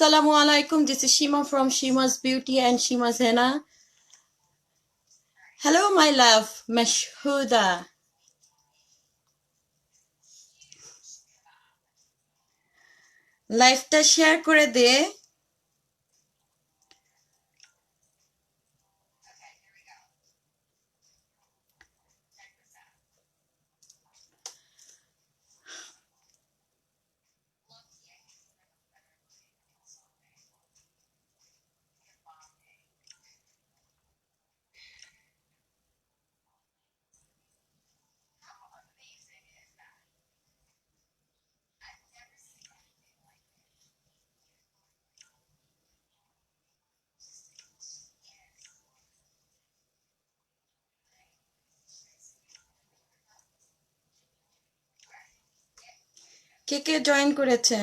Assalamu alaikum. This is Shima from Shima's Beauty and Shima's Henna. Hello, my love, Mashhuda. লাইভটা share করে দে। কে কে join করেছে?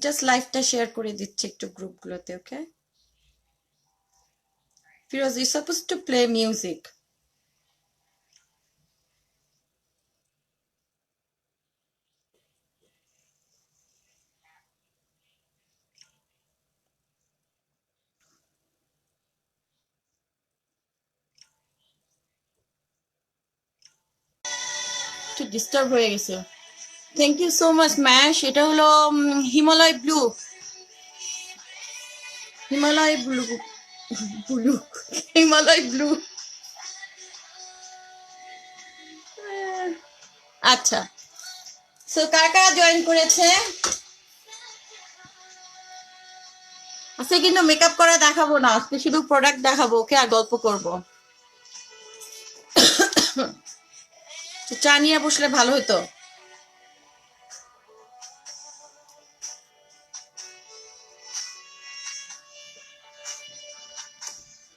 জাস্ট লাইভটা শেয়ার করে দিচ্ছি একটু গ্রুপগুলোতে, okay? Firoz, you're supposed to play music. একটু ডিস্টার্ব হয়ে গেছে। Thank you so much Mash. এটা হলো Himalaya blue. Himalaya blue blue Himalaya blue. আচ্ছা, সো কারা কারা জয়েন করেছে? আজকে কিন্তু মেকআপ করা দেখাবো না, আজকে শুধু প্রোডাক্ট দেখাবো, ওকে? আর গল্প করবো। চা নিয়ে বসলে ভালো হতো।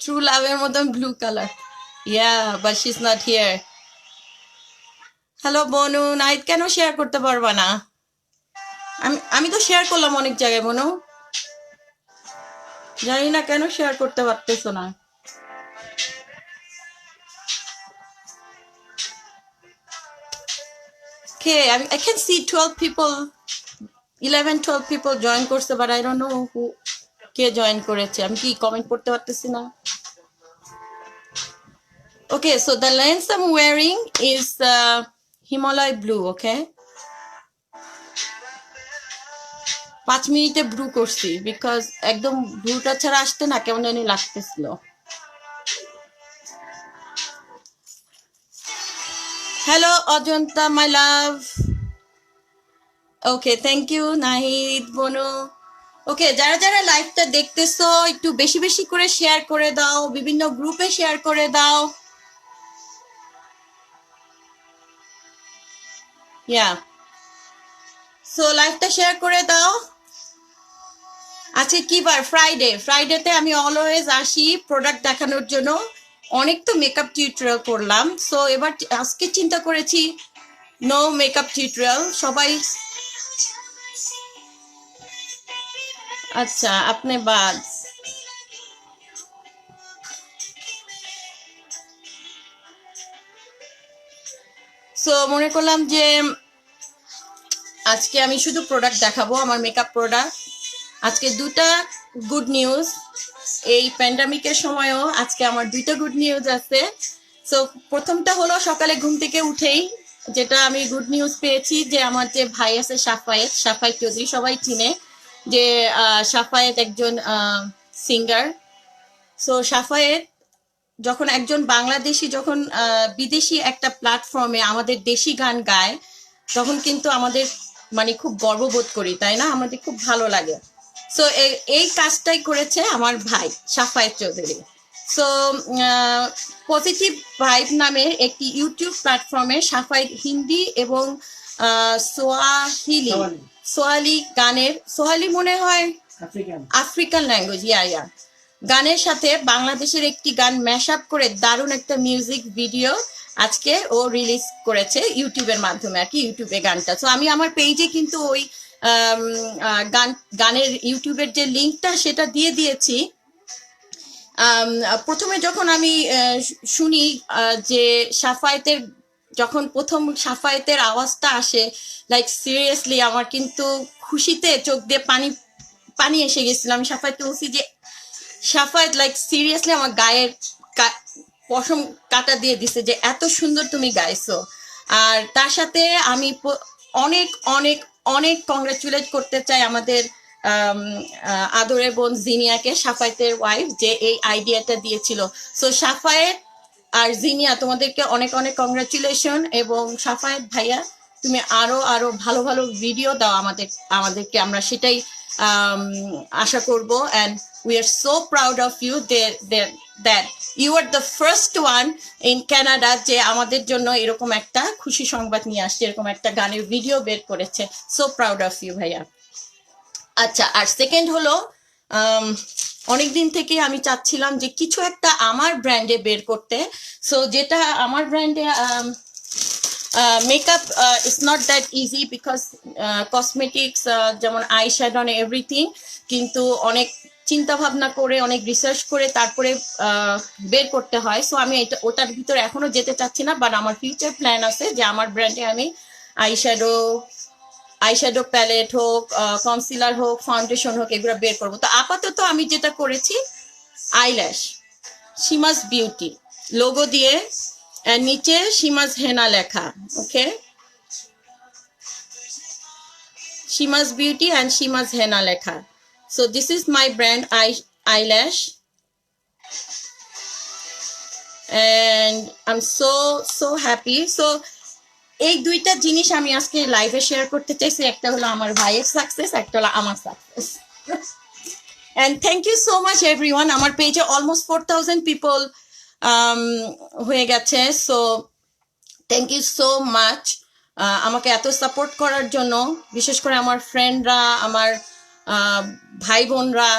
ট্রু লাভের মতন blue colour. Yeah, but she is not here. Hello Banu, night কেন শেয়ার করতে পারবা না? আমি তো শেয়ার করলাম অনেক জায়গায় বনু, জানি না কেন শেয়ার করতে পারতেছো না। কে? I can see 12 people, 11-12 people join করছে, but I don't know who K join করেছে। আমি কি কমেন্ট করতে পারতেছি না। Okay, so the lens I'm wearing is Himalaya blue, okay? 5 মিনিটে ব্লু করছি বিকজ একদম ব্লুটা ছাড়া আসতে না কেমন জানি লাগতেছিল। Hello Ajanta my love. Okay, thank you Nahid বনু। ওকে, যারা যারা লাইভটা দেখতেছো একটু বেশি বেশি করে শেয়ার করে দাও, বিভিন্ন গ্রুপে শেয়ার করে দাও। ইয়া, সো লাইভটা শেয়ার করে দাও। আচ্ছা, কি বার? ফ্রাইডেতে আমি অলওয়েজ আসি প্রোডাক্ট দেখানোর জন্য। অনেক তো মেকআপ টিউটোরিয়াল করলাম, সো এবার আজকে চিন্তা করেছি নো মেকআপ টিউটোরিয়াল। সবাই আচ্ছা, আপনি বাদ। সো মনে করলাম যে আজকে আমি শুধু প্রোডাক্ট দেখাবো, আমার মেকআপ প্রোডাক্ট। আজকে দুটা গুড নিউজ। এই প্যান্ডামিকের সময়ও আজকে আমার দুইটা গুড নিউজ আছে। সো প্রথমটা হলো সকালে ঘুম থেকে উঠেই যেটা আমি গুড নিউজ পেয়েছি যে আমার যে ভাই আছে সাফায়েত চৌধুরী, সবাই চিনে যে সাফায়েত একজন সিঙ্গার। সো সাফায়েত যখন একজন বাংলাদেশি যখন বিদেশি একটা প্ল্যাটফর্মে আমাদের দেশি গান গায় তখন কিন্তু আমাদের মানে খুব গর্ববোধ করি, তাই না? আমাদের খুব ভালো লাগে। সো এই কাজটাই করেছে আমার ভাই Safayet Chowdhury. So positive vibe নামের একটি ইউটিউব প্ল্যাটফর্মে সাফায়েত হিন্দি এবং সোয়ালি গানের, সোয়ালি মনে হয় আফ্রিকান ল্যাঙ্গুয়েজ, ইয়া গানের সাথে বাংলাদেশের একটি গান ম্যাশ আপ করে দারুণ একটা মিউজিক ভিডিও আজকে ও রিলিজ করেছে ইউটিউবের মাধ্যমে, আর কি ইউটিউবে গানটা। তো আমি আমার পেজে কিন্তু ওই গানের ইউটিউবের যে লিঙ্কটা সেটা দিয়ে দিয়েছি। প্রথমে যখন আমি শুনি যে যখন প্রথম সাফায়েতের আওয়াজটা আসে, লাইক সিরিয়াসলি আমার কিন্তু খুশিতে চোখ দিয়ে পানি পানি এসে গেছিল। আমি সাফায়েতকে বলছি যে সাফায়েত, লাইক সিরিয়াসলি আমার গায়ের পশম কাটা দিয়ে দিছে যে এত সুন্দর তুমি গাইছো। আর তার সাথে আমি অনেক অনেক অনেক কংগ্রেচুলেট করতে চাই আমাদের আদরের বোন জিনিয়াকে, সাফায়েতের ওয়াইফ, যে এই আইডিয়াটা দিয়েছিল। সো সাফায়েত আর জিনিয়া, তোমাদেরকে অনেক অনেক কংগ্রাচুলেশন। এবং সাফায়েত ভাইয়া, তুমি আরো আরো ভালো ভালো ভিডিও দাও আমাদেরকে, আমরা সেটাই আশা করব। And we are so proud of you that you are the first one in Canada যে আমাদের জন্য এরকম একটা খুশি সংবাদ নিয়ে আসছে, এরকম একটা গানের ভিডিও বের করেছে। সো প্রাউড অফ ইউ ভাইয়া। আচ্ছা, আর সেকেন্ড হলো, অনেকদিন থেকে আমি চাচ্ছিলাম যে কিছু একটা আমার ব্র্যান্ডে বের করতে। সো যেটা আমার ব্র্যান্ডে makeup it's not that easy, because cosmetics যেমন আই শ্যাডো অন এভরিথিং, কিন্তু অনেক চিন্তা ভাবনা করে, অনেক রিসার্চ করে তারপরে বের করতে হয়। সো আমি ওটার ভিতরে এখনো যেতে চাচ্ছি না, বাট আমার ফিউচার প্ল্যান আছে যে আমার ব্র্যান্ডে আমি আইশ্যাডো প্যালেট হোক, কনসিলার হোক, ফাউন্ডেশন হোক, এগুলো বের করবো। তো আপাতত আমি যেটা করেছি, আইল্যাশ সীমাস বিউটি লোগো দিয়ে, নিচে সীমাস হেনা লেখা। ওকে, সীমাস বিউটি অ্যান্ড সীমাস হেনা লেখা। So this is my brand eyelash, and I'm so happy. So এই দুইটা জিনিস আমি আজকে লাইভে শেয়ার করতে চাইছি। একটা হলো আমার ভাইয়ের সাকসেস, একটা হলো আমার success. and thank you so much everyone. আমার পেজে অলমোস্ট 4000 পিপল হয়ে গেছে। So thank you so much আমাকে এত সাপোর্ট করার জন্য, বিশেষ করে আমার ফ্রেন্ডরা, আমার ভাই বোনরা,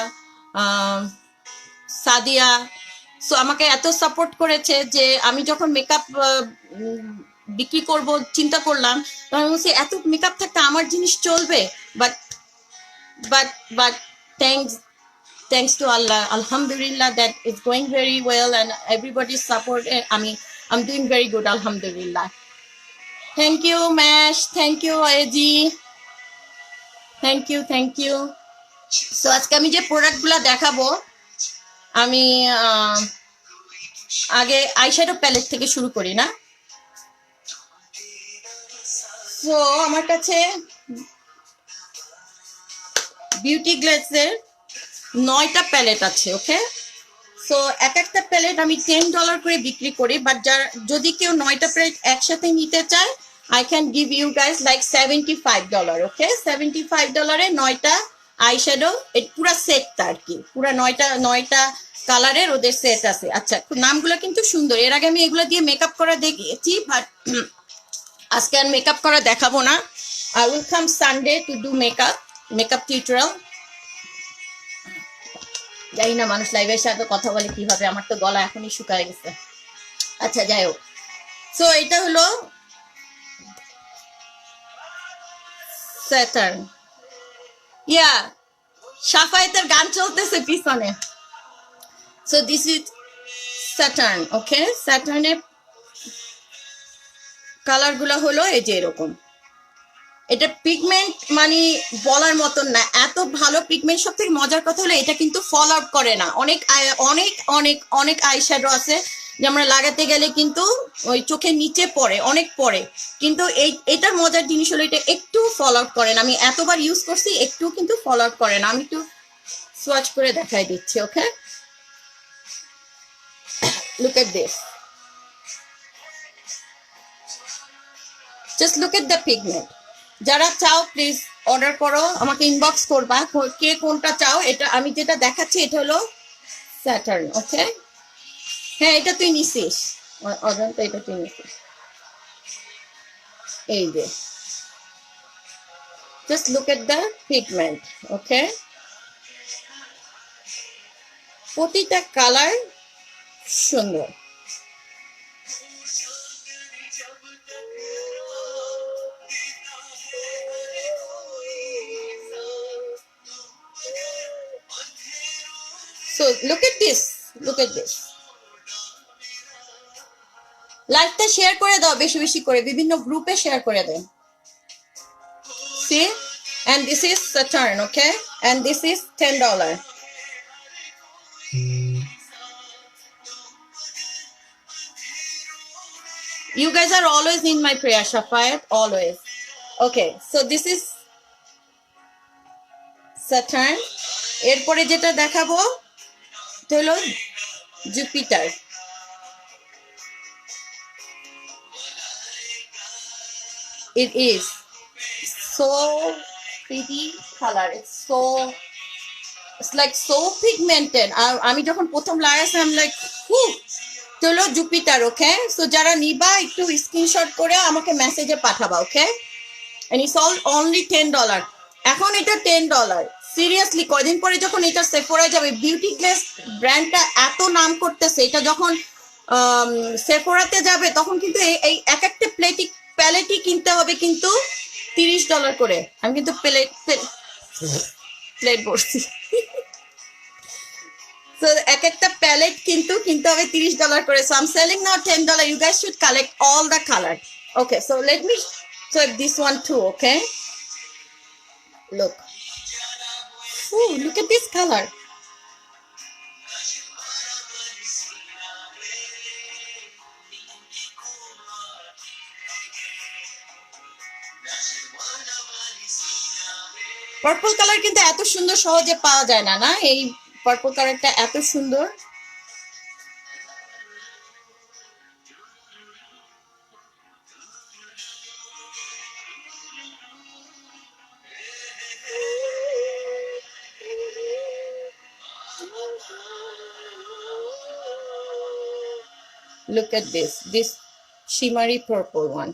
সাদিয়া। সো আমাকে এত সাপোর্ট করেছে যে আমি যখন মেকআপ বিক্রি করব চিন্তা করলাম, তখন বলছি এত মেকআপ থাকতে আমার জিনিস চলবে। But but but thanks to Allah, alhamdulillah, that it's going very well and everybody's support. I'm doing very good, alhamdulillah. Thank you Mash, thank you Aji, thank you. So আজকে আমি যে প্রোডাক্টগুলো দেখাবো, আমি আগে আইশ্যাডো প্যালেট থেকে শুরু করি না। সো আমার কাছে বিউটি গ্লেজের 9টা প্যালেট আছে। ওকে, সো এক একটা প্যালেট আমি $10 করে বিক্রি করি, বাট যদি কেউ 9টা প্যালেট একসাথে নিতে চায়, I can give you guys like $75। Okay, $75 9টা আইশ্যাডো, পুরা সেটটা আর কি, পুরা 9টা কালারের ওদের সেট আছে। আচ্ছা, নামগুলো কিন্তু সুন্দর। এর আগে আমি এগুলো দিয়ে মেকআপ করা দেখেছি, বাট আজকে আর মেকআপ করা দেখাবো না। I will come Sunday to do makeup tutorial. জানি না মানুষ লাইভের সাথে কথা বলে কিভাবে, আমার তো গলা এখনই শুকায় গেছে। আচ্ছা, যাই হোক। সো এটা হলো স্যাটার্ন। ইয়া, সাফায়েতের গান চলতেছে পিছনে। So this is Saturn. Okay, স্যাটার্নের কালার গুলো হলো এই যে এরকম। এটা পিগমেন্ট মানে বলার মতন না, এত ভালো পিগমেন্ট। সব থেকে মজার কথা হলো এটা কিন্তু ফল আউট করে না। অনেক অনেক অনেক অনেক আইশ্যাডো আছে যে আমরা লাগাতে গেলে কিন্তু ওই চোখের নিচে পড়ে, অনেক পড়ে, কিন্তু এটার মজার জিনিস হলো এটা একটু ফল আউট করে না। আমি এতবার ইউজ করছি, একটু কিন্তু ফল আউট করে না। আমি একটু সোয়াচ করে দেখাই দিচ্ছি। Okay, look at this, just look at the pigment. যারা চাও প্লিজ অর্ডার করো, আমাকে ইনবক্স করবা কে কোনটা চাও। এটা আমি যেটা দেখাচ্ছি এটা হলো স্যাটার্ন। ওকে, হ্যাঁ, এটা তুই নিছিস অজন্তা, এটা তুই নিছিস। এই যে just look at the pigment. Okay, প্রতিটা কালার সুন্দর। So look at this. লাইভটা শেয়ার করে দাও বেশি বেশি করে, বিভিন্ন গ্রুপে শেয়ার করে দেন। See, and this is Saturn, okay, and this is $10. You guys are always in my prayer, Shafayat, always. Okay, so this is Saturn. এরপরে যেটা দেখাবো এটা হলো Jupiter. It is so pretty color. It's like so pigmented. আমি যখন প্রথম লাগাইছি I'm like এটা হলো জুপিটার, ওকে? সো যারা নিবা একটু স্ক্রিনশট করে আমাকে মেসেজে পাঠাবা, ওকে? And it's all only $10. এখন এটা $10 সিরিয়াসলি। কয়দিন পরে যখন এটা সেফোরায় যাবে, বিউটি গ্লেস ব্র্যান্ডটা এত নাম করতেছে, এটা যখন সেফোরাতে যাবে তখন কিন্তু এই এক একটা প্যালেটই কিনতে হবে কিন্তু $30 করে। আমি কিন্তু প্লেট বলছি। So এক একটা প্যালেট কিন্তু কিনতে হবে $30 করে। So I'm selling now $10. You guys should collect all the color. Okay, so let me swipe this one too, okay? Look. Ooh, look at this color. Purple colour কিন্তু এত সুন্দর সহজে পাওয়া যায় না, না? এই পার্পল কালারটা এত সুন্দর। Look at this shimmery purple one.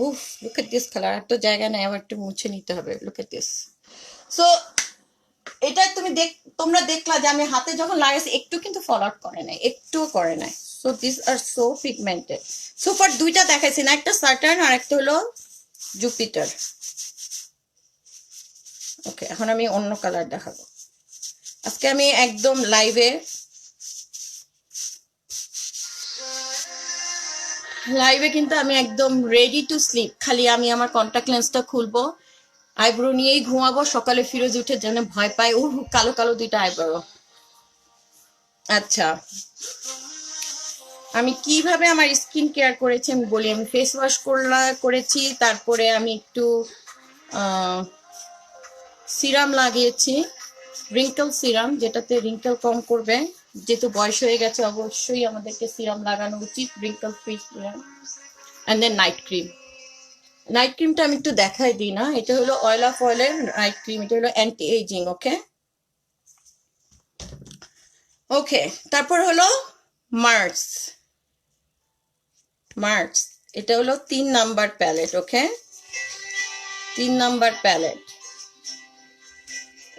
Oof, look at this color. একটা জায়গা নাই, আবার একটু মুছে নিতে হবে। Look at this. So এটা তোমরা দেখলা যে আমি হাতে যখন লাগাইছি একটু কিন্তু ফল আউট করে নাই, একটুও করে নাই। So these are so pigmented. So for দুইটা দেখাইছি না, একটা সাটার্ন আর একটা হলো জুপিটার। ওকে, এখন আমি অন্য কালার দেখাবো। আজকে আমি একদম লাইভে কিন্তু আমি একদম রেডি টু স্লিপ। খালি আমি আমার কন্টাক্ট লেন্সটা খুলবো, আইব্রো নিয়েই ঘুমাবো। সকালে ফিরোজ উঠে যেন ভয় পায়, ও কালো কালো দুইটা আইব্রো। আচ্ছা, আমি কিভাবে আমার স্কিন কেয়ার করেছি আমি বলি। আমি ফেস ওয়াশ করেছি, তারপরে আমি একটু সিরাম লাগিয়েছি, রিঙ্কেল সিরাম, যেটাতে রিঙ্কেল কম করবে। যেহেতু বয়স হয়ে গেছে অবশ্যই আমাদেরকে সিরাম লাগানো উচিত, wrinkle free serum. And then night cream. Night ক্রিমটা আমি একটু দেখাই দিই না, এটা হলো অয়েল অফ অয়েলের নাইট ক্রিম, এটা হলো অ্যান্টি এজিং, ওকে? ওকে, তারপর হলো মার্স। এটা হলো 3 নাম্বার প্যালেট, ওকে? 3 নাম্বার প্যালেট।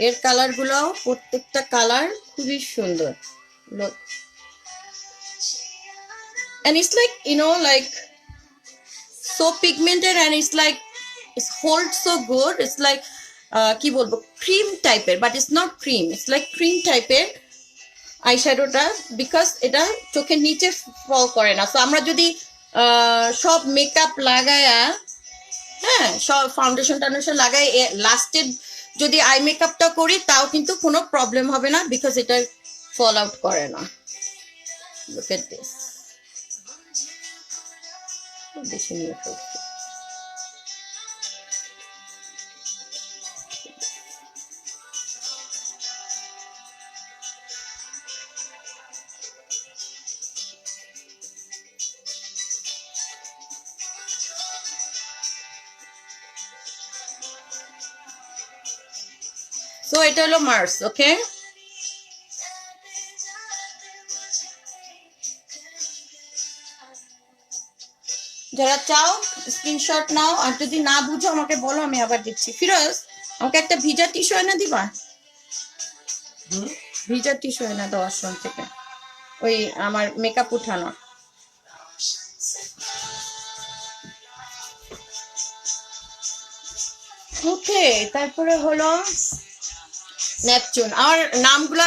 এর কালার গুলো প্রত্যেকটা কালার খুবই সুন্দর। Look. And it's like, you know, like so pigmented, and it's like it holds so good. It's like কি বলবো, ক্রিম টাইপের, but it's not cream, it's like cream টাইপের আইশ্যাডোটা, because এটা চোখের নিচে ফল করে না। সো আমরা যদি সব মেকআপ লাগায়া, হ্যাঁ, সব ফাউন্ডেশন টাউন্ডেশন লাগাই লাস্টে যদি আই মেকআপটা করি তাও কিন্তু কোনো প্রবলেম হবে না, বিকজ এটা ফল আউট করে না। Look at this. বেশি নিয়ে ফেলছি। So এটা হলো মার্স, ওকে? যারা চাও স্ক্রিনশট নাও, আর যদি না বুঝো আমাকে বলো, আমি আবার দিচ্ছি। ফিরোজ, আমাকে একটা ভিজা টিস্যু এনে দিবা? ভিজা টিস্যু এনে দাও আশ্রম থেকে, ওই আমার মেকআপ উঠানো। ওকে, তারপরে হলো নেপচুন। আমার নামগুলা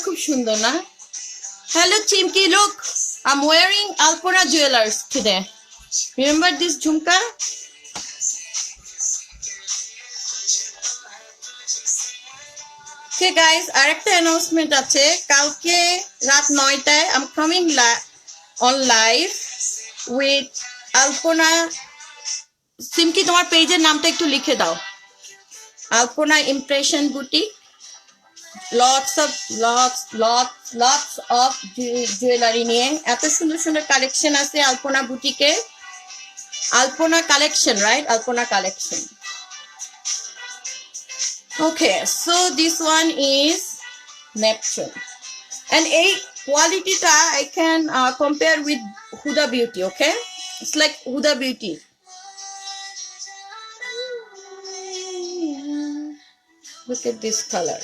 খুব সুন্দর না? Hello Chimki, look, I'm wearing Alpona Jewelers today. Remember this jhumka? Okay guys, আরেকটা announcement আছে, কালকে রাত 9টায় I'm coming on live with Alpona. Simki তোমার পেজের নামটা একটু লিখে দাও। Alpona Impression Boutique. Lots of jewelry নিয়ে এত সুন্দর সুন্দর কালেকশন আছে আলপনা বুটিকে। Alpona collection, right? Alpona collection. Okay, so this one is Neptune. And a quality I can compare with Huda Beauty, okay? It's like Huda Beauty. Look at this color.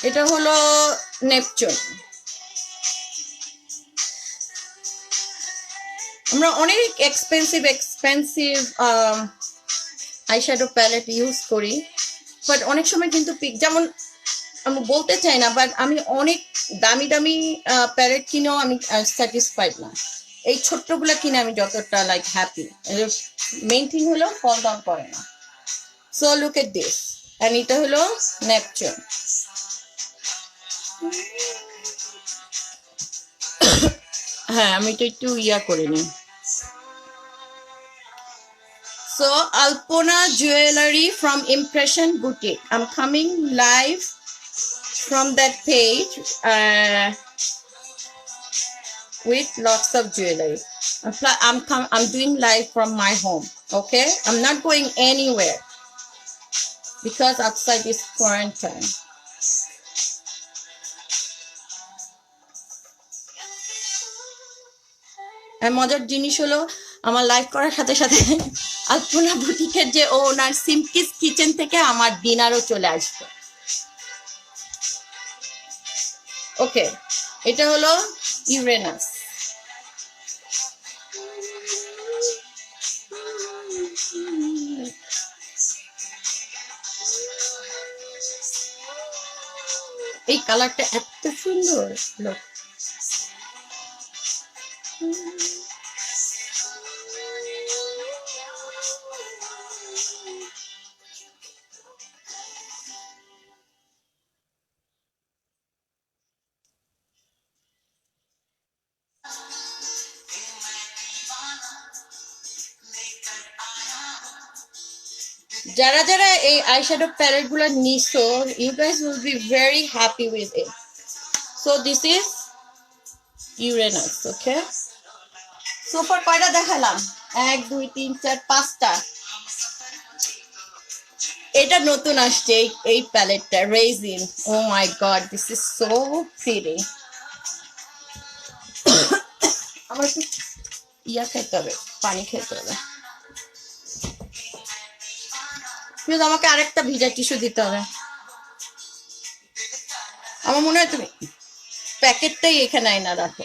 এটা হলো Neptune. আমরা অনেক expensive eyeshadow palette use করি, but অনেক সময় কিন্তু যেমন আমি বলতে চাই না, বাট আমি অনেক দামি দামি প্যালেট কিনেও আমি স্যাটিসফাইড না। এই ছোট্টগুলো কিনে আমি যতটা লাইক হ্যাপি। মেইন থিং হলো ফল ডাউন করে না। So look at this, and এটা হলো নেপচুন। হ্যাঁ, আমি তো একটু ইয়া করে নিই। So Alpona Jewelry from Impression Boutique. I'm coming live from that page with lots of jewelry. I'm doing live from my home. Okay, I'm not going anywhere because outside is quarantine. আর মজার জিনিস হলো, আমার live করার সাথে সাথে আলপনা বুটিকের যে ওনার সিমকিস kitchen থেকে আমার ডিনারও চলে আসবে। ওকে, এটা হলো ইউরেনাস। এই কালারটা এত সুন্দর, লোক যারা যারা এই আইশ্যাডো প্যালেট গুলো নিছো, you guys will be very happy with it. So this is Uranus, okay? So far কয়টা দেখালাম? 1 2 3 4 5টা। এটা নতুন আসছে এই প্যালেটটা, raisin. Oh my god, this is so pretty. আমার একটু ইয়া খেতে হবে, পানি খেতে হবে। প্লিজ আমাকে আরেকটা ভিজা টিস্যু দিতে হবে। আমার মনে হয় তুমি প্যাকেটটাই এখানে আইনা রাখো।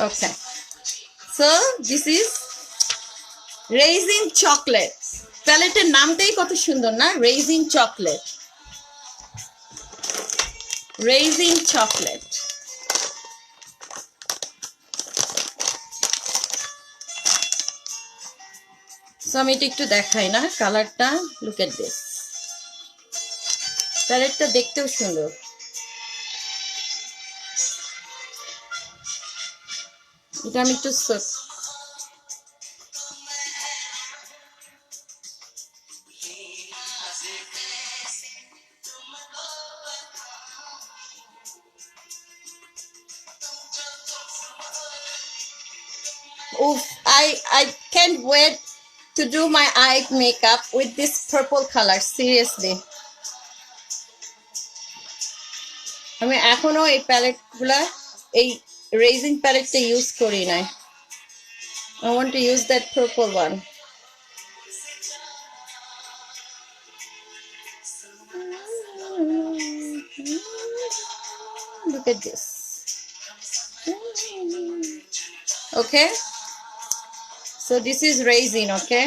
Okay, so this is raisin chocolate. প্যালেটের নামটাই কত সুন্দর না, raisin chocolate. Raisin chocolate. So আমি এটা একটু দেখাই না কালারটা। লুক এট দিস, প্যালেটটা দেখতেও সুন্দর। এটা আমি একটু oof, I can't wait to do my eye makeup with this purple color, seriously. আমি এখনো এই প্যালেট গুলা, এই রেজিন প্যালেটটা ইউজ করি নাই। I want to use that purple one. Look at this. Okay. So this is resin, okay?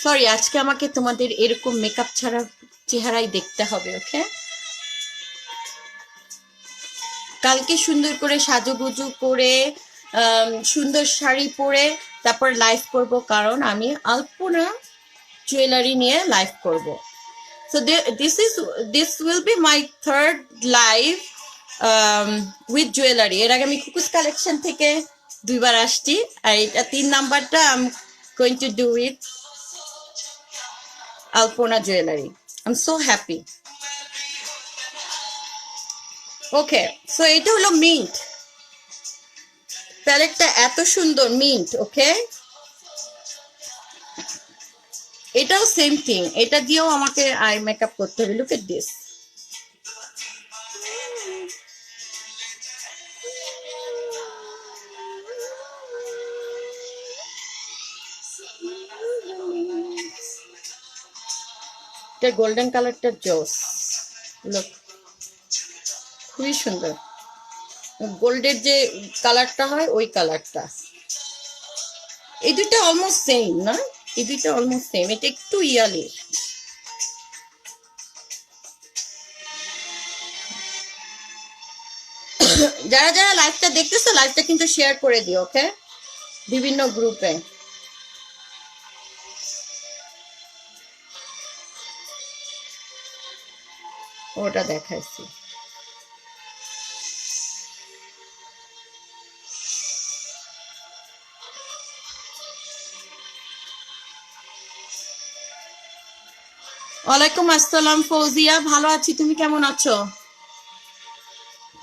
Sorry, আজকে আমাকে তোমাদের এরকম মেকআপ ছাড়া চেহারাই দেখতে হবে, ওকে? কালকে সুন্দর করে সাজুগুজু করে সুন্দর শাড়ি পরে তারপর লাইভ করব, কারণ আমি আলপনা জুয়েলারি নিয়ে লাইভ করব। So this will be my third live with jewelry. এর আগে আমি কুকুস কালেকশন থেকে 2বার আসছি, আর এটা 3 নাম্বারটা I'm going to do with Alpona jewelry. I'm so happy. Okay, so এটা হলো মিন্ট প্যালেটটা, এত সুন্দর মিন্ট, ওকে? এটাও সেম থিং, এটা দিয়েও আমাকে আই মেকআপ করতে হবে। Look at this. এটা গোল্ডেন কালারটা জোস, লুক, খুবই সুন্দর। গোল্ডের যে কালারটা হয় ওই কালারটা। এই দুইটা অলমোস্ট সেম না? এই দুইটা অলমোস্ট সেম, এটা একটু ইয়ালি। যারা যারা লাইভটা দেখতেছো, লাইভটা কিন্তু শেয়ার করে দিও, ওকে? বিভিন্ন গ্রুপে। ওটা দেখাইছি। ওয়ালাইকুম আসসালাম ফৌজিয়া, ভালো আছি, তুমি কেমন আছো?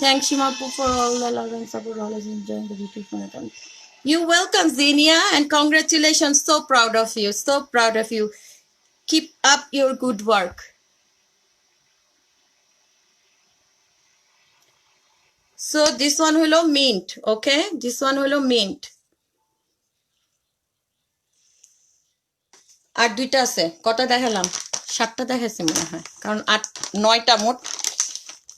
Thanks Shimapu for all the love and support, always enjoying the beautiful content. You welcome Zenia, and congratulations, so proud of you, so proud of you. Keep up your good work. So this one holo mint, okay? This one holo mint. আর দুইটা আছে, কটা দেখালাম? 7টা দেখাইছি মনে হয়, কারণ 9টা মোট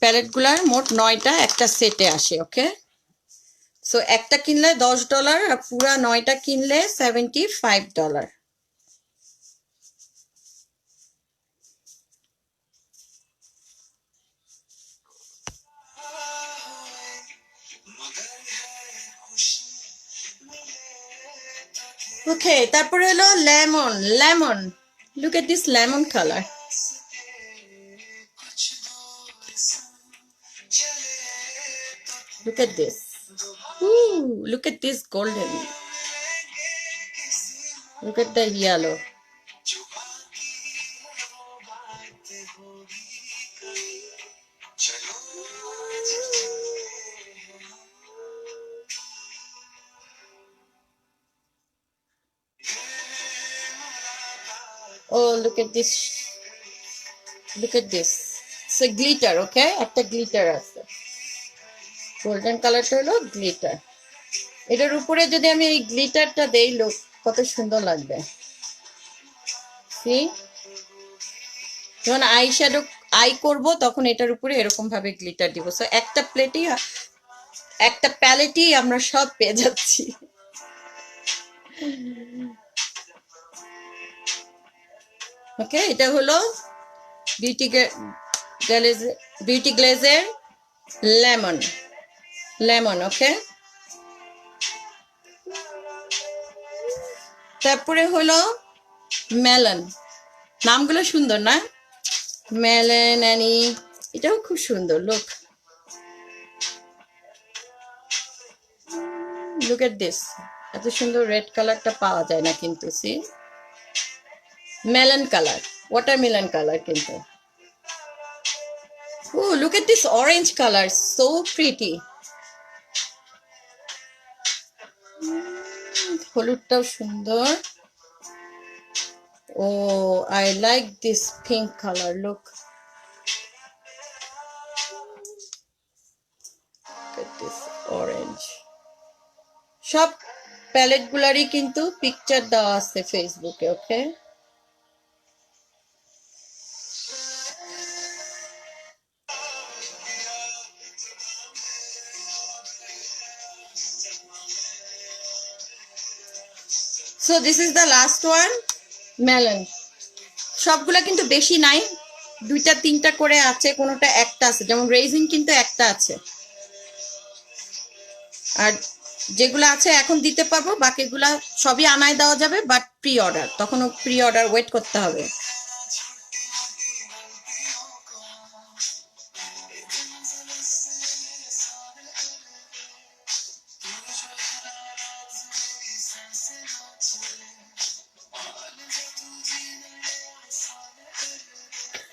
প্যালেটগুলার মোট 9টা একটা সেটে আসে, ওকে? সো একটা কিনলে $10 আর পুরা 9টা কিনলে $75। ওকে, তারপরে হলো lemon. Lemon, look at this lemon colour. Look at this. Ooh, look at this golden. Look at the yellow. Oh, look at this. Look at this. It's a glitter, okay? একটা glitter আছে। Golden কালারটা হলো glitter. এটার উপরে যদি আমি এই গ্লিটারটা দেই, লোক কত সুন্দর লাগবে। See? যখন আই শ্যাডো আই করব, তখন এটার উপরে এরকম ভাবে গ্লিটার দিব। সো একটা প্লেটই, একটা প্যালেটই আমরা সব পেয়ে যাচ্ছি। ওকে, এটা হলো বিউটি গ্লেজের লেমন। লেমন, ওকে? তারপরে হলো মেলন। নামগুলো সুন্দর না? মেলন, অ্যানি, এটাও খুব সুন্দর। Look, look at this. এত সুন্দর রেড কালারটা পাওয়া যায় না কিন্তু। See, melon colour, watermelon colour কিন্তু। Oh, look at this orange color, so pretty. হলুদটাও সুন্দর। Oh, I like this pink color. Look. Look at this orange. সব প্যালেট গুলারই কিন্তু পিকচার দেওয়া আছে ফেসবুকে, okay? So this is the last one, melon. সবগুলা কিন্তু বেশি নাই, 2-3টা করে আছে, কোনোটা একটা আছে, যেমন রেইজিন কিন্তু একটা আছে। আর যেগুলো আছে এখন দিতে পারবো, বাকিগুলা সবই আনায় দেওয়া যাবে, বাট প্রি অর্ডার, তখনও প্রি অর্ডার ওয়েট করতে হবে।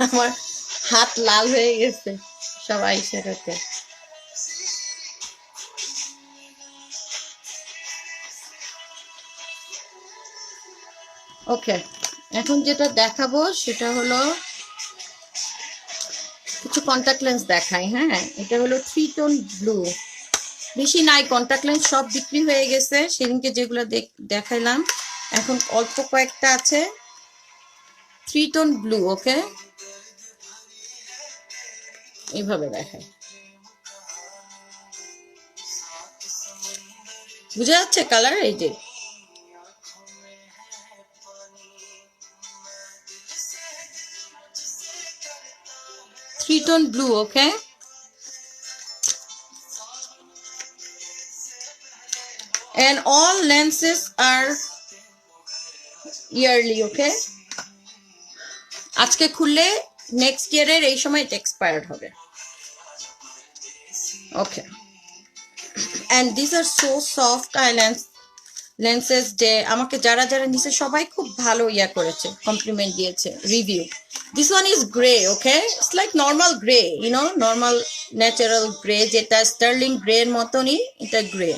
আমার হাত লাল হয়ে গেছে সবাই সেটাতে। ওকে, এখন যেটা দেখাবো সেটা হলো কিছু কন্টাক্ট লেন্স দেখাই। হ্যাঁ, এটা হলো 3 টোন ব্লু। বেশি নাই কন্টাক্ট লেন্স, সব বিক্রি হয়ে গেছে সেদিনকে যেগুলো দেখাইলাম, এখন অল্প কয়েকটা আছে। 3 টোন ব্লু। ওকে, এইভাবে দেখায়, বুঝা যাচ্ছে কালার? এই যে 3 tone blue. Okay, and all lenses are yearly. ওকে, আজকে খুললে নেক্সট ইয়ারের এই সময় এটা এক্সপায়ার্ড হবে। ওকে, and these are so soft eye lenses যে আমাকে যারা যারা নিছে সবাই খুব ভালো ইয়া করেছে, কমপ্লিমেন্ট দিয়েছে, review. This one is gray. Okay, it's like normal gray, you know, normal natural gray, যেটা স্টার্লিং গ্রে এর মতনই এটা গ্রে।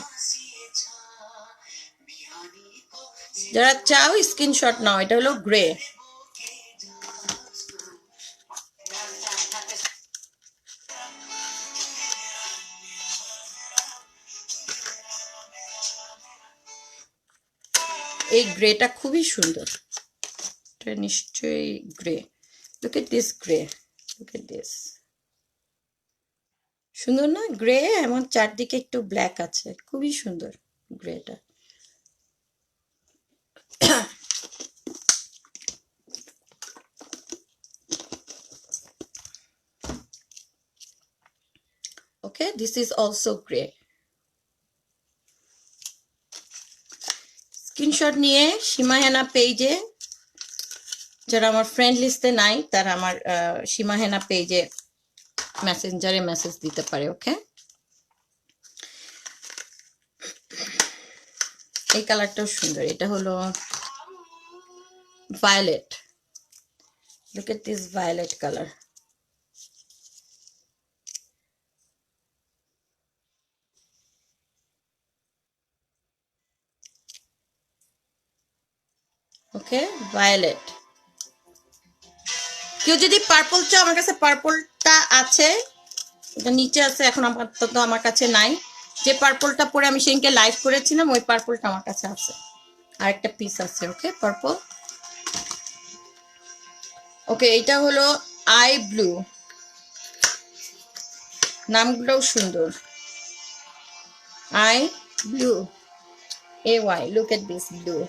যারা চাও স্ক্রিনশট নাও, এটা হলো গ্রে। এই গ্রেটা খুবই সুন্দর, এটা নিশ্চয়ই grey. Look at this grey, look at this, সুন্দর না গ্রে? এমন চারদিকে একটু ব্ল্যাক আছে, খুবই সুন্দর Greta. Okay, this is also gray. Screenshot নিয়ে সীমাহেনা পেজে, যারা আমার ফ্রেন্ড লিস্টে নাই তারা আমার সীমাহেনা পেজে মেসেঞ্জারে মেসেজ দিতে পারে। ওকে, এই কালারটাও সুন্দর, এটা হলো violet. Look at this violet colour. Okay, violet. কেউ যদি পার্পল চাও, আমার কাছে পার্পলটা আছে, এটা নিচে আছে, এখন আপাতত আমার কাছে নাই। যে পার্পলটা পরে আমি সেদিনকে লাইভ করেছিলাম, ওই পার্পলটা আমার কাছে আছে, আর একটা পিস আছে। ওকে, পার্পল। ওকে, এটা হলো আই ব্লু, নামগুলোও সুন্দর। Eye blue, AY, look at this blue.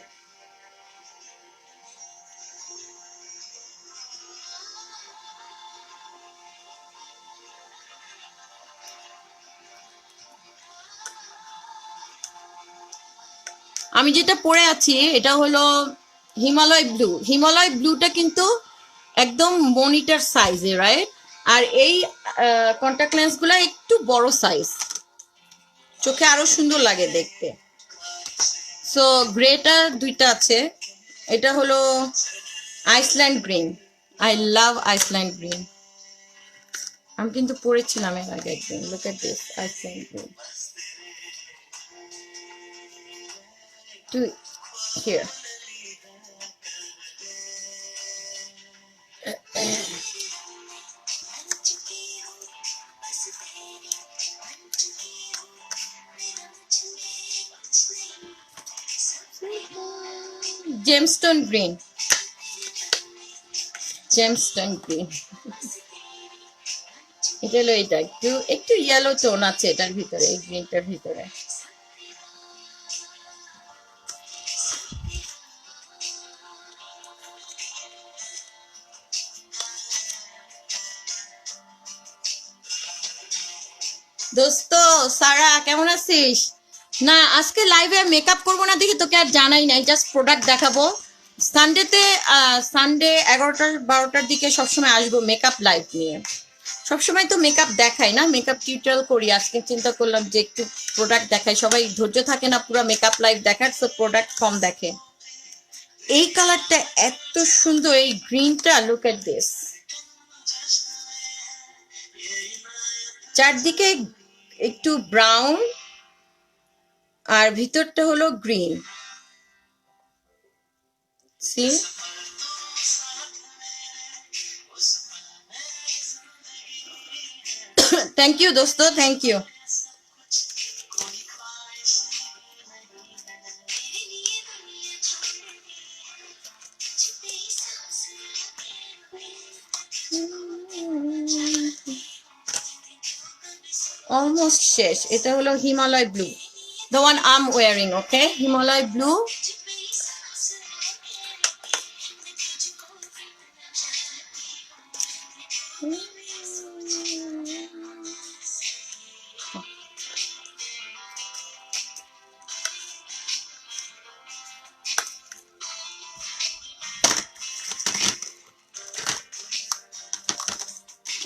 আমি যেটা পরে আছি এটা হলো হিমালয় ব্লু। হিমালয় ব্লুটা কিন্তু একদম মনিটর সাইজে, রাইট? আর এই কন্টাক্ট লেন্সগুলো একটু বড় সাইজ, চোখে আরো সুন্দর লাগে দেখতে। সো গ্রেটা দুইটা আছে, এটা হলো Iceland green. I love Iceland green, আমি কিন্তু পরেছিলাম এর আগে একদিন। Look at this Iceland green. To here. Gemstone green. Gemstone green. এটা হলো, এটা একটু একটু ইয়েলো টোন আছে এটার ভিতরে, এই গ্রিনটার ভিতরে। দোস্ত সারা কেমন আছিস? না আজকে লাইভে মেকআপ করবো না দেখি তোকে আর জানাই নাই, জাস্ট প্রোডাক্ট দেখাবো। সানডেতে সানডে 11টা 12টার দিকে সবসময় আসবো মেকআপ লাইভ নিয়ে। সবসময় তো মেকআপ দেখাই না, মেকআপ টিউটোরিয়াল করি। আজকে চিন্তা করলাম যে একটু প্রোডাক্ট দেখাই, সবাই ধৈর্য থাকে না পুরো মেকআপ লাইভ দেখার, তো প্রোডাক্ট কম দেখে। এই কালারটা এত সুন্দর, এই গ্রিনটা, লুক এট দিস। চারদিকে একটু ব্রাউন আর ভিতরটা হলো গ্রিন। সি, থ্যাংক ইউ দোস্ত, থ্যাংক ইউ। অলমোস্ট শেষ। এটা হলো Himalaya blue, the one I'm wearing, okay? Himalaya blue.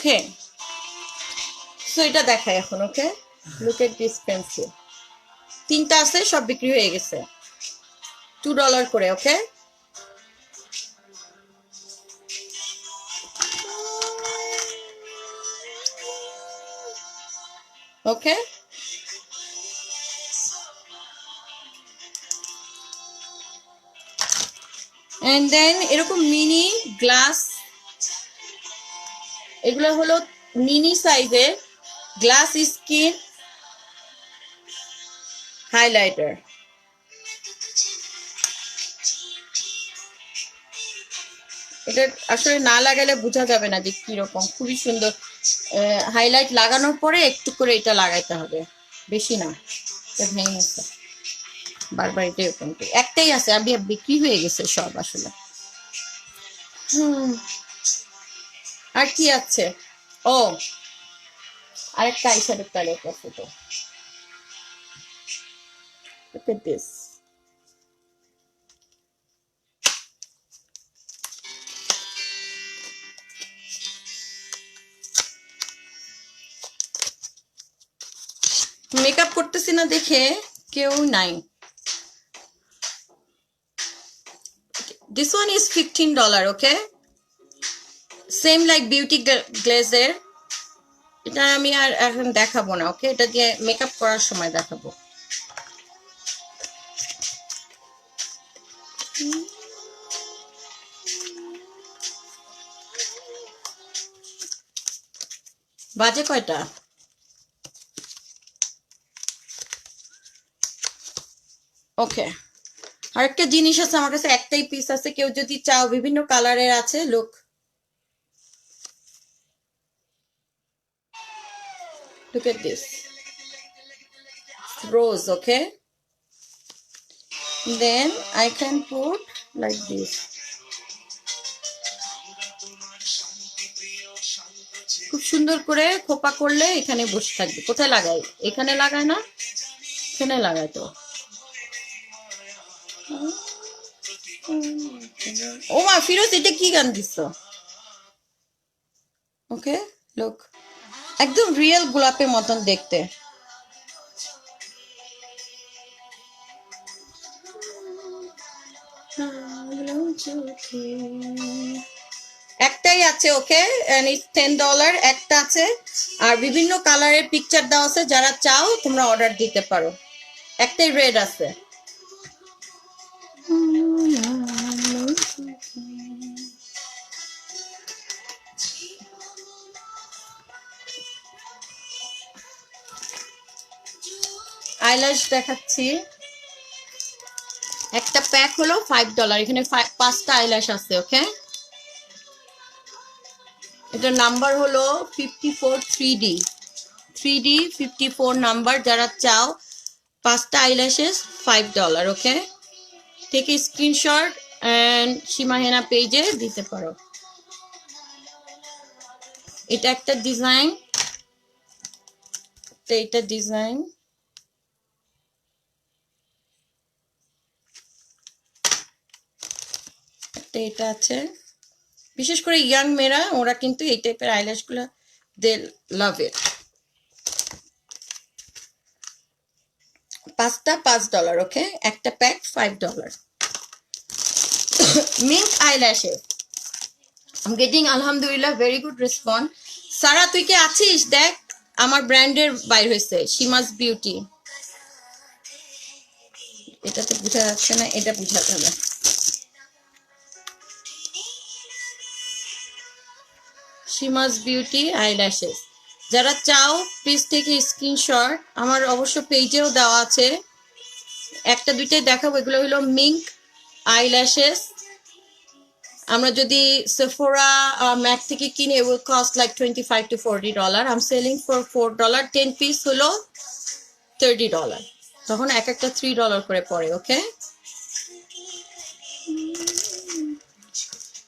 Okay, so এটা দেখাই এখন। ওকে, লুক এট দিস পেন্সিল। 3টা আছে, সব বিক্রি হয়ে গেছে, $2 করে। ওকে, ওকে। এন্ড দেন এরকম মিনি গ্লাস, এগুলো হলো মিনি সাইজের গ্লাস স্কিন হাইলাইটার। এটা আসলে না লাগালে বোঝা যাবে না যে কিরকম, খুবই সুন্দর। হাইলাইট লাগানোর পরে একটু করে এটা লাগাইতে হবে, বেশি না। এটা ভেঙে গেছে বারবার, এটা এরকম একটাই আছে, আমি বিক্রি হয়ে গেছে সব আসলে। আর কি আছে? ও, আরেকটা আইশ্যাডো প্যালেট আছে তো। Look at this. মেকআপ করতেছি না দেখে কেউ নাই। This one is $15, okay? Same like beauty glazer. এটা আমি আর এখন দেখাবো না, ওকে? এটা দিয়ে মেকআপ করার সময় দেখাবো। বাজে কয়টা? ওকে, আরেকটা জিনিস আছে আমার কাছে, একটাই পিস আছে, কেউ যদি চাও বিভিন্ন কালারের আছে। Look, look at this rose, okay? Then I can put like this. খুব সুন্দর করে খোপা করলে এখানে বসে থাকবে। কোথায় লাগাই? এখানে লাগায় না, এখানে লাগায় তো। ও মা, ফিরোজ এটা কি গান দিচ্ছ? ওকে, লুক, একদম রিয়েল গোলাপের মতন দেখতে। একটাই আছে, ওকে? এন্ড ইটস $10 একটা আছে, আর বিভিন্ন কালারের পিকচার দেওয়া আছে, যারা চাও তোমরা অর্ডার দিতে পারো। একটাই রেড আছে। আইল্যাশ দেখাচ্ছি, একটা প্যাক হলো $5, এখানে 5টা আইল্যাশ আছে। ওকে, এটার নাম্বার হলো 54 3D 54 নাম্বার। যারা চাও 5টা eyelashes $5, okay? Take a screenshot and সীমাহেনা পেজে দিতে পারো। এটা একটা ডিজাইন, এইটা ডিজাইন, এটা আছে। বিশেষ করে ইয়াং মেয়েরা, ওরা কিন্তু এই টাইপের আইল্যাশ গুলা দে লাভ ইট। 5টা $5, ওকে? একটা pack $5। Mink eyelashes, I'm getting alhamdulillah very good response. সারা তুই কি আছিস? দেখ আমার ব্র্যান্ডের বাইর হয়েছে, শিমাস বিউটি। এটা তো বোঝা যাচ্ছে না, এটা বোঝাতে হবে। শিমাস বিউটি আইল্যাশেস, যারা চাও প্লিজ টেক এ স্ক্রিনশট। আমার অবশ্য পেজেও দেওয়া আছে, একটা দুইটাই দেখাবো। এগুলো হলো মিঙ্ক আইল্যাশেস। আমরা যদি সেফোরা ম্যাক থেকে কিনে, it will cost like $25 to $40. I'm selling for $4. 10 piece হলো $30, তখন এক একটা $3 করে পড়ে। ওকে,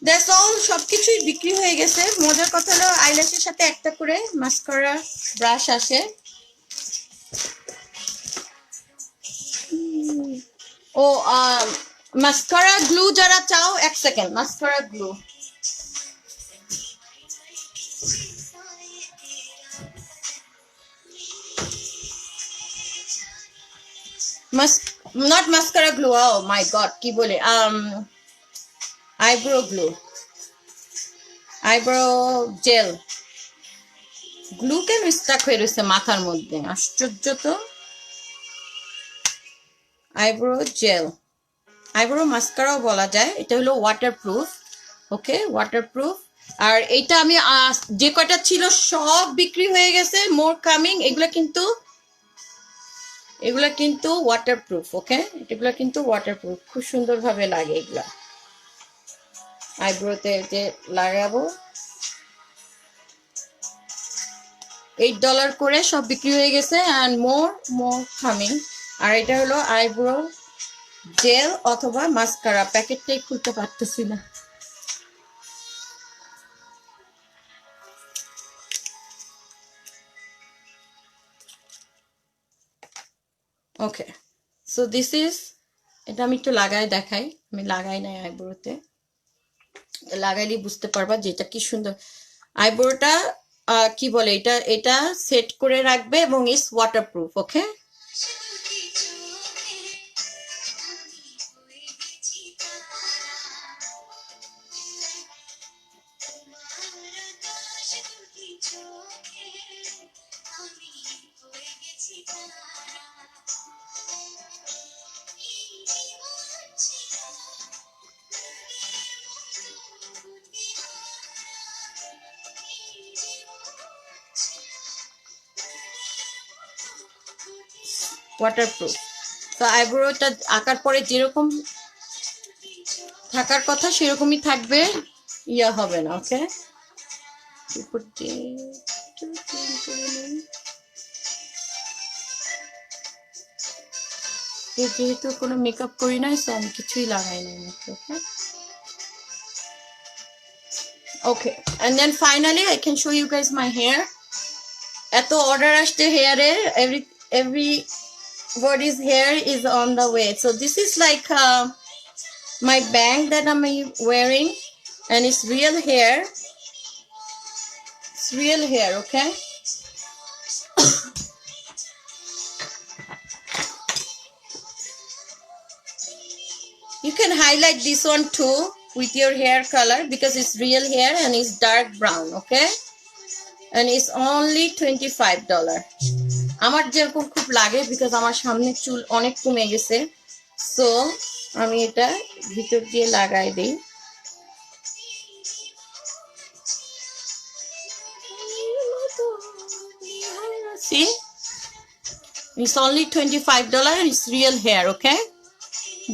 দ্যাটস অল। সবকিছুই বিক্রি হয়ে গেছে। মজার কথা হলো আইল্যাশের সাথে একটা করে মাস্কারা ব্রাশ আসে। ও মাস্কারা গ্লু যারা চাও, এক second, mascara glue not mascara glue, oh my god, কি বলে, eyebrow glue, eyebrow gel glue কেন স্টাক হয়ে রয়েছে মাথার মধ্যে, আশ্চর্য তো। eyebrow gel, eyebrow mascara বলা যায়। এটা হলো ওয়াটারপ্রুফ, ওকে, ওয়াটারপ্রুফ। আর এইটা আমি যে কয়টা ছিল সব বিক্রি হয়ে গেছে, মোর কামিং। এগুলা কিন্তু ওয়াটারপ্রুফ, ওকে, এগুলা কিন্তু ওয়াটারপ্রুফ। খুব সুন্দরভাবে লাগে এগুলা আইব্রোতে, যে লাগাবো। $8 করে সব বিক্রি হয়ে গেছে, অ্যান্ড মোর কামিং। আর এটা হলো আইব্রো জেল অথবা মাস্কারা, প্যাকেটটাই খুলতে পারতেছি না। ওকে, সো দিস ইজ, এটা আমি একটু লাগাই দেখাই। আমি লাগাই নাই আইব্রোতে, লাগাইলে বুঝতে পারবা যে এটা কি সুন্দর। আইব্রোটা কি বলে, এটা সেট করে রাখবে এবং ইজ ওয়াটারপ্রুফ, ওকে। ওয়াটারপ্রুফ। তো আইব্রোটা আঁকার পরে যেরকম থাকার কথা সেরকমই থাকবে, ইয়া হবে না, ওকে। যেহেতু কোনো মেকআপ করি নাই, সো আমি কিছুই লাগাই নাই, ওকে। ওকে, and then finally I can show you guys my hair. এত অর্ডার আসছে হেয়ারের, everybody's hair is on the way. So this is like my bang that I'm wearing, and it's real hair. It's real hair, okay. You can highlight this one too with your hair color because it's real hair and it's dark brown, okay, and it's only $25. আমার যেরকম খুব লাগে because আমার সামনে চুল অনেক কমে গেছে, সো আমি এটা ভিতর দিয়ে লাগাই দিই। See, it's only $25 and it's real hair, okay.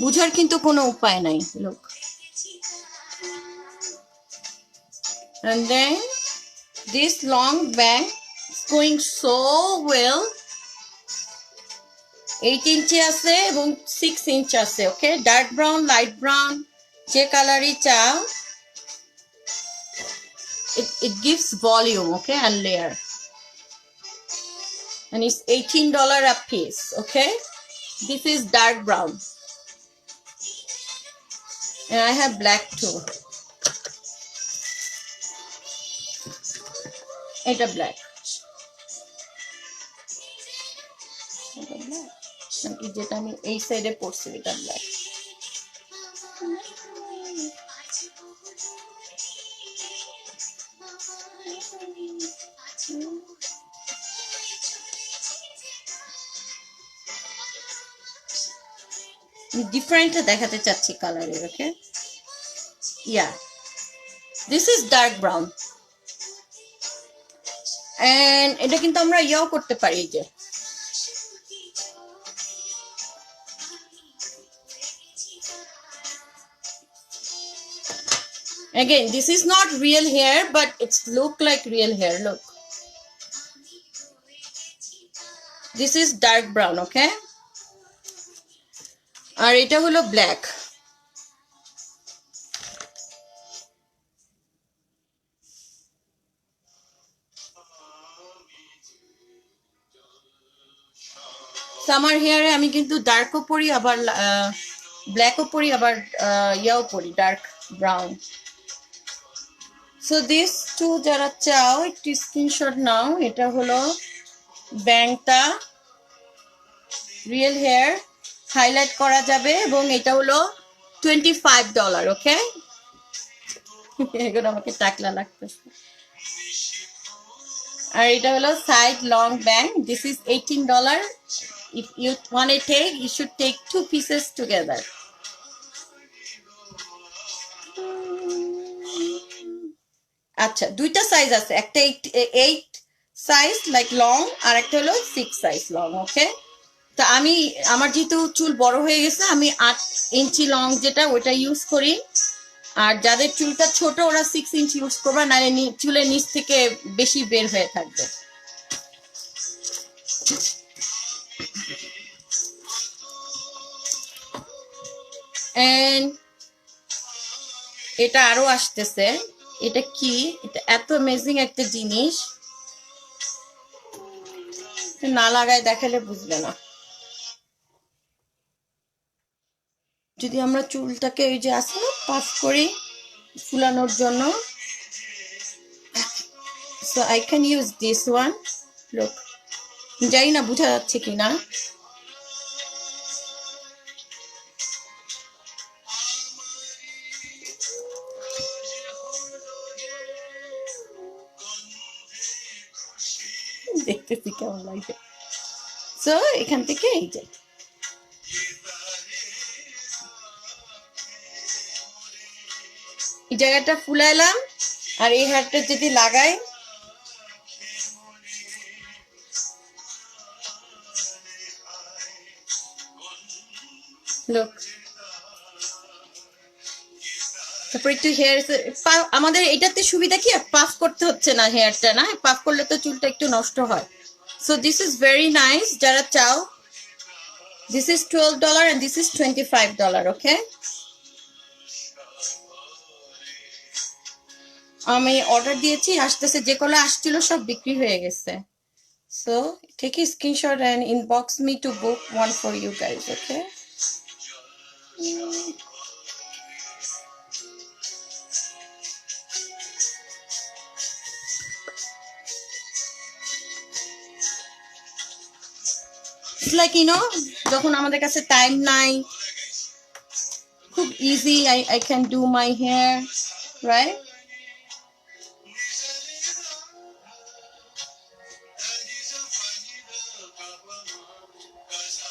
বুঝার কিন্তু কোনো উপায় নাই, look. And then this long bang is going so well. 8 ইঞ্চি আছে এবং 6 ইঞ্চি আছে, ওকে। ডার্ক ব্রাউন, লাইট ব্রাউন, যে কালারই চাও, it gives volume, okay, and layer. and it's $18 a piece. Okay, this is dark brown, and I have black too. It's a black. যেটা আমি এই সাইডে পড়ছি এটা ব্ল্যাক। ডিফারেন্ট দেখাতে চাচ্ছি কালারের। Okay, yeah, this is dark brown, and এটা কিন্তু আমরা ইয়াও করতে পারি, যে again this is not real hair but it's look like real hair. Look, this is dark brown. Okay, আর এটা হলো ব্ল্যাক। সামার হেয়ারে আমি কিন্তু ডার্কও পরি, আবার ব্ল্যাকও পরি, আবার ইয়াও পরি dark brown. So this two যারা চাও একটু স্ক্রিনশট নাও। এটা হলো ব্যাংটা রিয়েল হেয়ার, হাইলাইট করা যাবে, এবং এটা হলো $25। ওকে, এগুলো আমাকে টাকলা লাগতেছে। আর এটা হলো side long bang, this is $18। If you want to take, you should take 2 pieces together. আচ্ছা, দুইটা সাইজ আছে, একটা 8 সাইজ লাইক লং, আর একটা হলো 6 সাইজ লং। ওকে, তো আমি আমার যেহেতু চুল বড় হয়ে গেছে, আমি 8 ইঞ্চি লং যেটা ওইটা ইউজ করি, আর যাদের চুলটা ছোট ওরা 6 ইঞ্চি ইউজ করবে, নাহলে চুলের নিচ থেকে বেশি বের হয়ে থাকবে। এন্ড এটা আরো আসতেছে। এটা কি? এটা এত অ্যামেজিং একটা জিনিস, না লাগায় দেখালে বুঝবে না। যদি আমরা চুলটাকে ওই যে আছে না পাফ করি ফুলানোর জন্য, so I can use this one. Look, জানি না বোঝা যাচ্ছে কিনা। দেখতেছি কেমন লাগে। সো এখান থেকে এই যে এই জায়গাটা ফুলাইলাম, আর এই হেয়ারটা যদি লাগাই, লুক, তারপর একটু হেয়ার, আমাদের এটাতে সুবিধা কি পাফ করতে হচ্ছে না হেয়ারটা, না পাফ করলে তো চুলটা একটু নষ্ট হয়। So this is very nice. যারা চাও, this is $12 and this is $25. ওকে, আমি অর্ডার দিয়েছি, আসতেছে, যে কলে আসছিল সব বিক্রি হয়ে গেছে। So take a screenshot and inbox me to book one for you guys. Okay, it's like, you know, যখন আমাদের কাছে টাইম নাই, খুব easy, I can do my hair, right?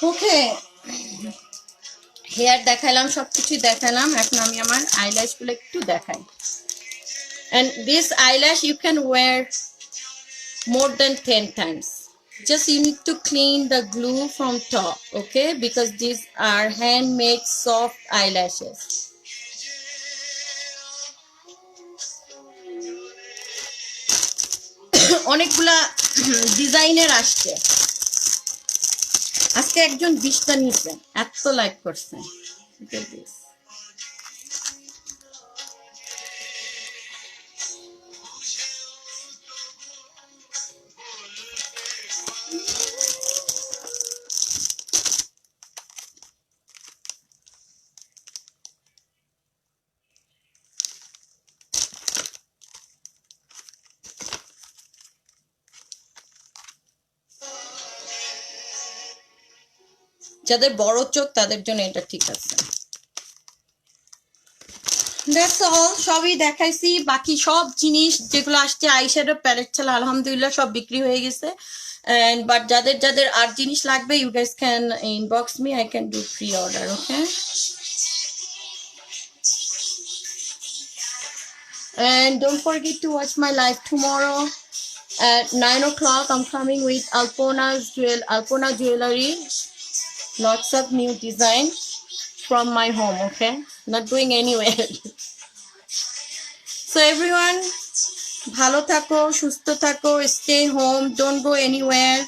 Okay, hair দেখাইলাম, সবকিছু দেখালাম, এখন আমি আমার আইল্যাশ গুলো একটু দেখাই। And this eyelash you can wear more than 10 times. Just you need to clean the glue from top, okay? Because these are handmade soft eyelashes. অনেকগুলা ডিজাইনের আসছে, আজকে একজন 20টা নিয়েছেন, এত লাইক করছেন। যাদের বড় চোখ তাদের জন্য এটা ঠিক আছে। দ্যাটস অল, সবই দেখাইছি। বাকি সব জিনিস যেগুলো আসছে আইশ্যাডো প্যালেট ছাড়া আলহামদুলিল্লাহ সব বিক্রি হয়ে গেছে। এন্ড বাট যাদের যাদের আর জিনিস লাগবে, you guys can inbox me, I can do pre order, okay? And don't forget to watch my live tomorrow at 9 o'clock. I'm coming with Alpona Jewelry. Lots of new design from my home, okay? Not going anywhere. So everyone, ভালো থাকো, সুস্থ থাকো, stay home, don't go anywhere.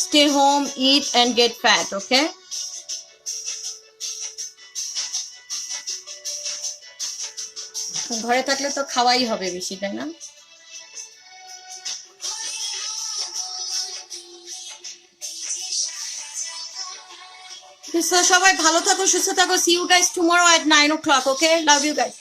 Stay home, eat and get fat, okay? ঘরে থাকলে তো খাওয়াই হবে বেশি, তাই না? So সবাই ভালো থাকো, সুস্থ থাকো। See you guys tomorrow at 9 o'clock, okay? Love you guys.